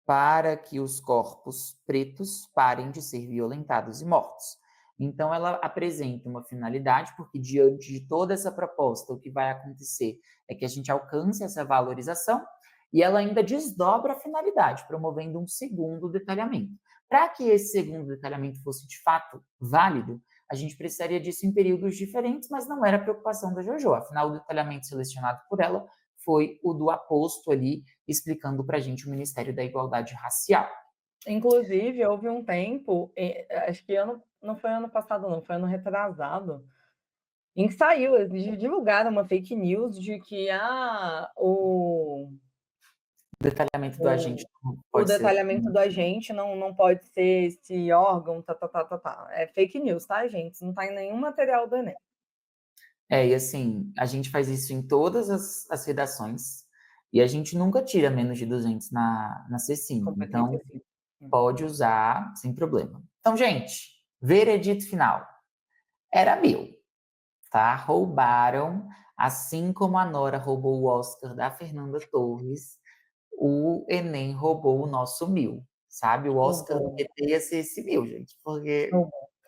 Para que os corpos pretos parem de ser violentados e mortos. Então, ela apresenta uma finalidade, porque diante de toda essa proposta, o que vai acontecer é que a gente alcance essa valorização, e ela ainda desdobra a finalidade, promovendo um segundo detalhamento. Para que esse segundo detalhamento fosse de fato válido, a gente precisaria disso em períodos diferentes, mas não era a preocupação da JoJo. Afinal, o detalhamento selecionado por ela foi o do aposto ali, explicando para a gente o Ministério da Igualdade Racial. Inclusive, houve um tempo, acho que não foi ano passado, não, foi ano retrasado, em que saiu, eles divulgaram uma fake news de que o detalhamento do agente não o pode ser. detalhamento do agente não pode ser esse órgão, tá. É fake news, tá, gente? Isso não tá em nenhum material do Enem. E assim, a gente faz isso em todas as redações e a gente nunca tira menos de 200 na C5. Então, pode usar sem problema. Então, gente, veredito final. Era 1000, tá? Roubaram, assim como a Nora roubou o Oscar da Fernanda Torres, o Enem roubou o nosso 1000, sabe? O Oscar do PT ia ser esse 1000, gente, porque,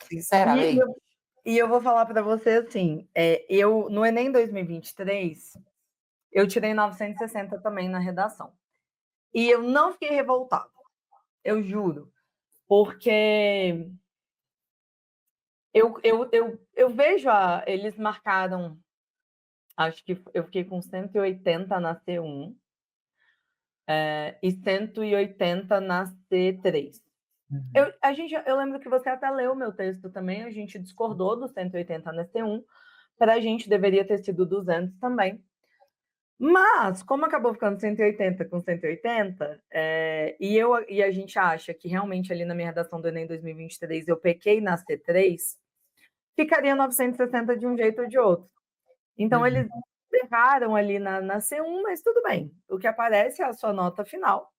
sinceramente... E eu vou falar para você assim, eu no Enem 2023, eu tirei 960 também na redação. E eu não fiquei revoltada, eu juro, porque eu vejo eles marcaram, acho que eu fiquei com 180 na C1 e 180 na C3. Eu lembro que você até leu o meu texto também, a gente discordou do 180 na C1, para a gente deveria ter sido 200 também. Mas, como acabou ficando 180 com 180, e a gente acha que realmente ali na minha redação do Enem 2023 eu pequei na C3, ficaria 960 de um jeito ou de outro. Então, eles erraram ali na C1, mas tudo bem. O que aparece é a sua nota final.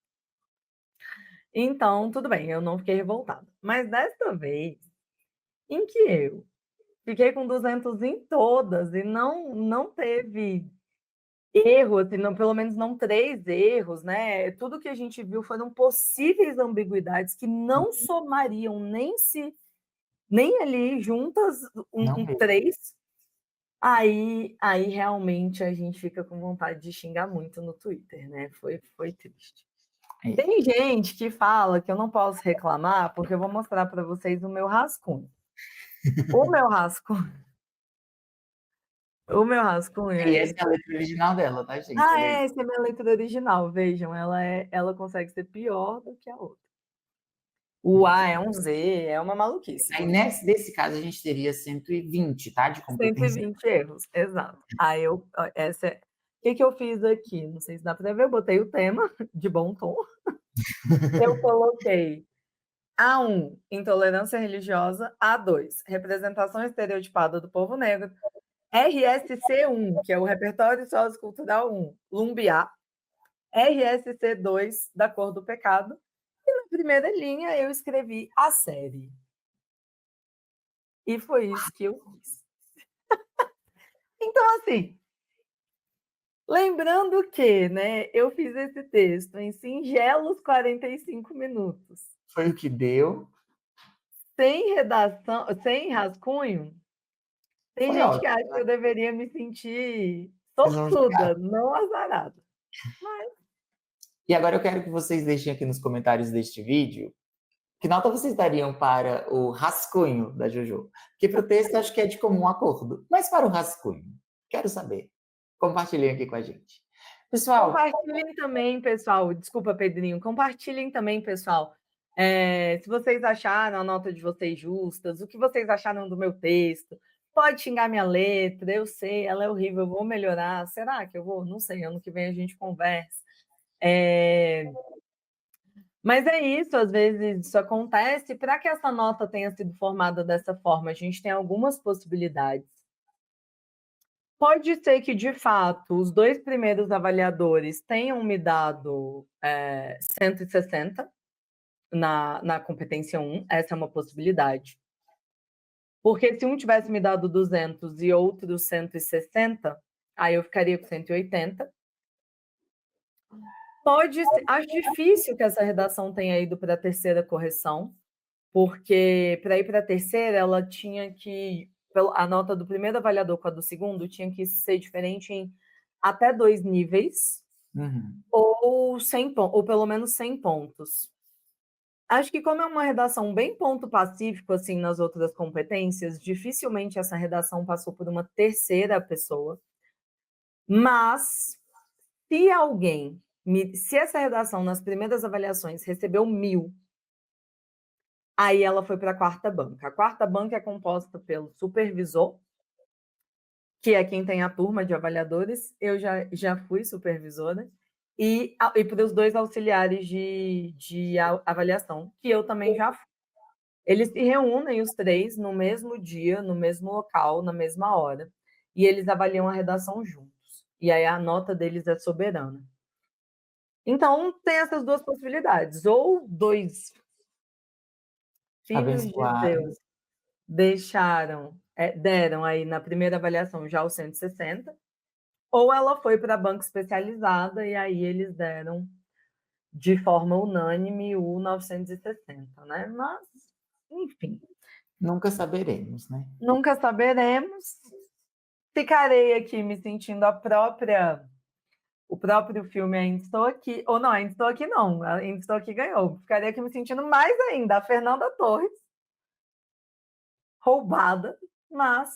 Então, tudo bem, eu não fiquei revoltada. Mas desta vez, em que eu fiquei com 200 em todas e não teve erro, assim, não, pelo menos não 3 erros, né? Tudo que a gente viu foram possíveis ambiguidades que não somariam nem ali juntas um 3. Aí realmente a gente fica com vontade de xingar muito no Twitter, né? Foi triste. Tem gente que fala que eu não posso reclamar porque eu vou mostrar para vocês o meu rascunho. O meu rascunho. E essa é a letra original dela, tá, gente? Essa é a minha letra original. Vejam, ela consegue ser pior do que a outra. O A é um Z, é uma maluquice. Aí, nesse caso, a gente teria 120, tá? De competência. 120 erros, exato. Aí o que eu fiz aqui? Não sei se dá para ver, eu botei o tema de bom tom. Eu coloquei A1, intolerância religiosa. A2, representação estereotipada do povo negro. RSC1, que é o repertório sociocultural 1, Lumbiá. RSC2, da cor do pecado. E na primeira linha eu escrevi a série. E foi isso que eu fiz. Então, assim, lembrando que, né, eu fiz esse texto em singelos 45 minutos. Foi o que deu. Sem redação, sem rascunho. Tem Foi gente ótimo, que acha que eu deveria me sentir sortuda, não azarada. Mas E agora eu quero que vocês deixem aqui nos comentários deste vídeo que nota vocês dariam para o rascunho da Jojo? Porque para o texto acho que é de comum acordo, mas para o rascunho, quero saber. Compartilhem aqui com a gente. Pessoal, Compartilhem também, pessoal. Desculpa, Pedrinho. Compartilhem também, pessoal. Se vocês acharam a nota de vocês justas, o que vocês acharam do meu texto. Pode xingar minha letra, eu sei, ela é horrível, eu vou melhorar. Será que eu vou? Não sei, ano que vem a gente conversa. Mas é isso, às vezes isso acontece. Para que essa nota tenha sido formada dessa forma, a gente tem algumas possibilidades. Pode ser que, de fato, os 2 primeiros avaliadores tenham me dado 160 na competência 1, essa é uma possibilidade. Porque se um tivesse me dado 200 e outro 160, aí eu ficaria com 180. Acho difícil que essa redação tenha ido para a terceira correção, porque para ir para a terceira, ela tinha que. A nota do primeiro avaliador com a do segundo tinha que ser diferente em até 2 níveis, ou pelo menos 100 pontos. Acho que como é uma redação bem ponto pacífico, assim, nas outras competências, dificilmente essa redação passou por uma terceira pessoa. Mas, se essa redação nas primeiras avaliações recebeu 1000, aí ela foi para a quarta banca. A quarta banca é composta pelo supervisor, que é quem tem a turma de avaliadores. Eu já fui supervisora. E para os 2 auxiliares de avaliação, que eu também já fui. Eles se reúnem, os 3, no mesmo dia, no mesmo local, na mesma hora. E eles avaliam a redação juntos. E aí a nota deles é soberana. Então, tem essas 2 possibilidades. Ou 2 filhos de Deus deram aí na primeira avaliação já o 160, ou ela foi para a banca especializada e aí eles deram de forma unânime o 960, né? Mas, enfim. Nunca saberemos, né? Nunca saberemos. Ficarei aqui me sentindo o próprio filme Ainda Estou Aqui, ou não, Ainda Estou Aqui não, Ainda Estou Aqui ganhou. Ficarei aqui me sentindo mais ainda a Fernanda Torres, roubada, mas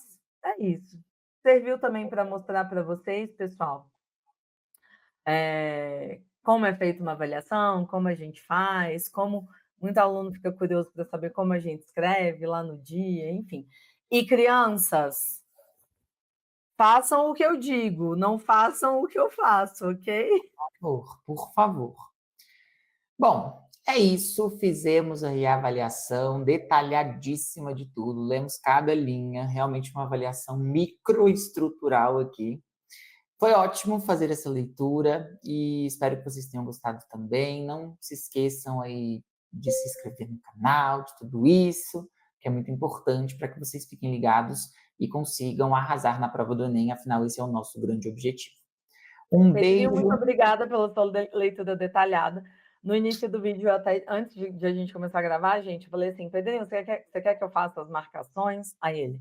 é isso. Serviu também para mostrar para vocês, pessoal, como é feita uma avaliação, como a gente faz, como muito aluno fica curioso para saber como a gente escreve lá no dia, enfim. E crianças, façam o que eu digo, não façam o que eu faço, ok? Por favor. Bom, é isso, fizemos aí a avaliação detalhadíssima de tudo, lemos cada linha, realmente uma avaliação microestrutural aqui. Foi ótimo fazer essa leitura e espero que vocês tenham gostado também. Não se esqueçam aí de se inscrever no canal, de tudo isso, que é muito importante para que vocês fiquem ligados e consigam arrasar na prova do Enem, afinal esse é o nosso grande objetivo. Um beijo. Muito obrigada pela sua leitura detalhada. No início do vídeo, antes de a gente começar a gravar, gente, eu falei assim, Pedrinho, você quer que eu faça as marcações? Aí ele,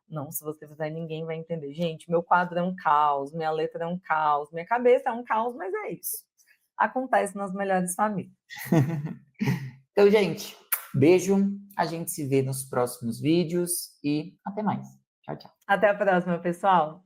não, se você fizer, ninguém vai entender. Gente, meu quadro é um caos, minha letra é um caos, minha cabeça é um caos, mas é isso. Acontece nas melhores famílias. Então, gente, beijo. A gente se vê nos próximos vídeos e até mais. Tchau, tchau. Até a próxima, pessoal.